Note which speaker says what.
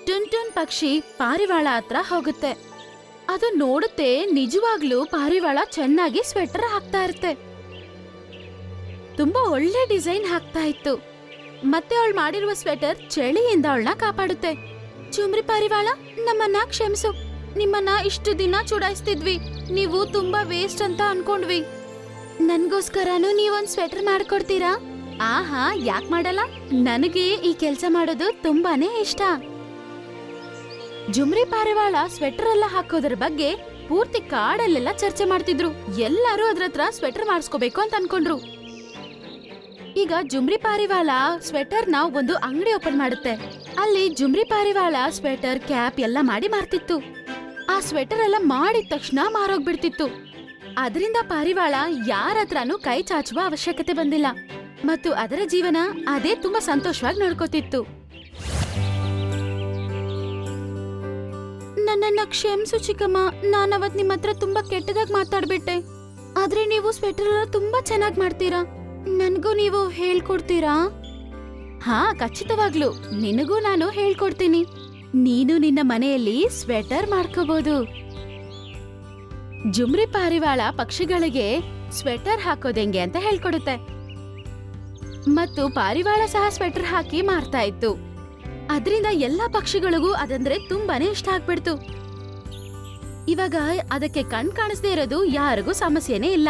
Speaker 1: ಟುನ್ ಟುನ್ ಪಕ್ಷಿ ಪಾರಿವಾಳ ಹತ್ರ ಹೋಗುತ್ತೆ. ಅದು ನೋಡುತ್ತೆ, ನಿಜವಾಗ್ಲೂ ಪಾರಿವಾಳ ಚೆನ್ನಾಗಿ ಸ್ವೆಟರ್ ಹಾಕ್ತಾ ಇರುತ್ತೆ. ತುಂಬಾ ಒಳ್ಳೆ ಡಿಸೈನ್ ಹಾಕ್ತಾ ಇತ್ತು. ಮತ್ತೆ ಅವಳು ಮಾಡಿರುವ ಸ್ವೆಟರ್ ಚಳಿಯಿಂದ ಅವಳನ್ನ ಕಾಪಾಡುತ್ತೆ. ಚುಮ್ರಿ ಪಾರಿವಾಳ, ನಮ್ಮನ್ನ ಕ್ಷಮಿಸು. ನಿಮ್ಮನ್ನ ಇಷ್ಟು ದಿನ ಚುಡಾಯಿಸ್ತಿದ್ವಿ. ನೀವು ತುಂಬಾ ವೇಸ್ಟ್ ಅಂತ ಅನ್ಕೊಂಡ್ವಿ. ನನ್ಗೋಸ್ಕರನು ನೀವೊಂದ್ ಸ್ವೆಟರ್ ಮಾಡ್ಕೊಡ್ತೀರಾ? ಆಹಾ, ಯಾಕ್ ಮಾಡಲ್ಲ? ನನಗೆ ಈ ಕೆಲ್ಸ ಮಾಡೋದು ತುಂಬಾನೇ ಇಷ್ಟ. ಜುಮ್ರಿ ಪಾರಿವಾಳ ಸ್ವೆಟರ್ ಎಲ್ಲ ಹಾಕೋದ್ರ ಬಗ್ಗೆ ಪೂರ್ತಿ ಕಾಡಲ್ಲೆಲ್ಲ ಚರ್ಚೆ ಮಾಡ್ತಿದ್ರು. ಎಲ್ಲರೂ ಅದ್ರತ್ರ ಸ್ವೆಟರ್ ಮಾಡಿಸ್ಕೋಬೇಕು ಅಂತ ಅನ್ಕೊಂಡ್ರು. ಈಗ ಜುಮ್ರಿ ಪಾರಿವಾಳ ಸ್ವೆಟರ್ನ ಒಂದು ಅಂಗಡಿ ಓಪನ್ ಮಾಡುತ್ತೆ. ಅಲ್ಲಿ ಜುಮ್ರಿ ಪಾರಿವಾಳ ಸ್ವೆಟರ್, ಕ್ಯಾಪ್ ಎಲ್ಲ ಮಾಡಿ ಮಾರ್ತಿತ್ತು. ಆ ಸ್ವೆಟರ್ ಎಲ್ಲ ಮಾಡಿದ ತಕ್ಷಣ ಮಾರೋಗ್ಬಿಡ್ತಿತ್ತು. ಅದರಿಂದ ಪಾರಿವಾಳ ಯಾರ ಹತ್ರನೂ ಕೈ ಚಾಚುವ ಅವಶ್ಯಕತೆ ಬಂದಿಲ್ಲ ಮತ್ತು ಅದರ ಜೀವನ ಅದೇ ತುಂಬಾ ಸಂತೋಷವಾಗಿ ನೋಡ್ಕೋತಿತ್ತು. ನನ್ನನ್ನ ಕ್ಷಮಿಸು ಚಿಕ್ಕಮ್ಮ, ನಾನವತ್ ನಿಮ್ಮ ಹತ್ರ ತುಂಬಾ ಕೆಟ್ಟದಾಗಿ ಮಾತಾಡ್ಬಿಟ್ಟೆ. ಆದ್ರೆ ನೀವು ಸ್ವೆಟರ್ ತುಂಬಾ ಚೆನ್ನಾಗಿ ಮಾಡ್ತೀರಾ. ನನ್ಗೂ ನೀವು ಹೇಳ್ಕೊಡ್ತೀರಾ? ಹಾ, ಖಚಿತವಾಗ್ಲು ನಿನಗೂ ನಾನು ಹೇಳ್ಕೊಡ್ತೀನಿ. ನೀನು ನಿನ್ನ ಮನೆಯಲ್ಲಿ ಸ್ವೆಟರ್ ಮಾಡ್ಕೋಬಹುದು. ಜುಮ್ರಿ ಪಾರಿವಾಳ ಪಕ್ಷಿಗಳಿಗೆ ಸ್ವೆಟರ್ ಹಾಕೋದೆಂಗೆ ಅಂತ ಹೇಳ್ಕೊಡುತ್ತೆ ಮತ್ತು ಪಾರಿವಾಳ ಸಹ ಸ್ವೆಟರ್ ಹಾಕಿ ಮಾರ್ತಾ ಇತ್ತು. ಅದರಿಂದ ಎಲ್ಲಾ ಪಕ್ಷಿಗಳಿಗೂ ಅದಂದ್ರೆ ತುಂಬಾನೇ ಇಷ್ಟ ಆಗ್ಬಿಡ್ತು. ಇವಾಗ ಅದಕ್ಕೆ ಕಣ್ ಕಾಣಿಸ್ದೇ ಇರೋದು ಯಾರಿಗೂ ಸಮಸ್ಯೆನೇ ಇಲ್ಲ.